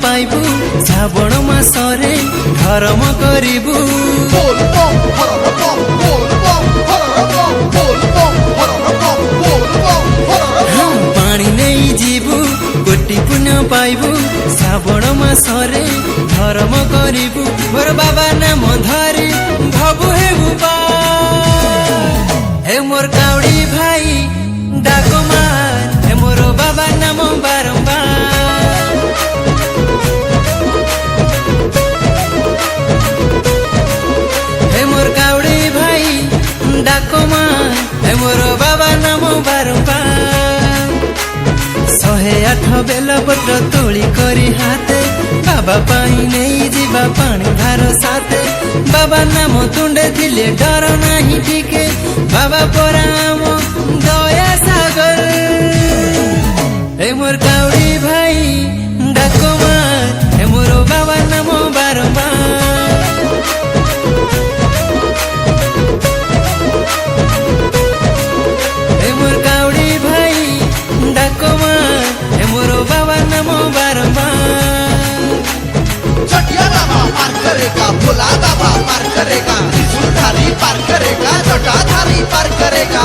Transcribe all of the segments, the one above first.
पाइबू श्रावण मासरे धर्म करिबू पानी नहीं जीवू कोटि पुण्य पाइबू श्रावण मासरे धर्म करिबू मोर बाबा नाम धरी भबु हेबू हे मोर काउडी भाई डाक मार हे मोर बाबा नाम बारंबार हे मोर काउडी भाई डाक मार हे मोर बाबा नाम बारंबार 108 बेलपत्र तोली करी हाथे बाबा पाई नहीं जीवा पानी भार साथे बाबा नाम तुंडे दिले डर नहीं टिके बाबा पराम दया सागर हे मोर काउडी भाई डाक मार हे मोर बाबा नाम बारंबार हे मोर काउडी भाई डाक मार हे मोर बाबा नाम बारंबार पार करेगा भोला बाबा पार करेगा त्रिशूलधारी पार करेगा जटाधारी पार करेगा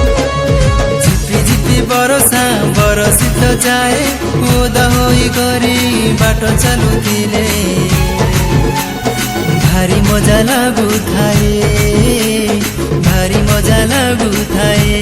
झिपी झिपी बरसा बरसी तो जाए ओदा होई गरी बाटो चालुथिले भारी मजा लागु थाए भारी मजा लागु थाए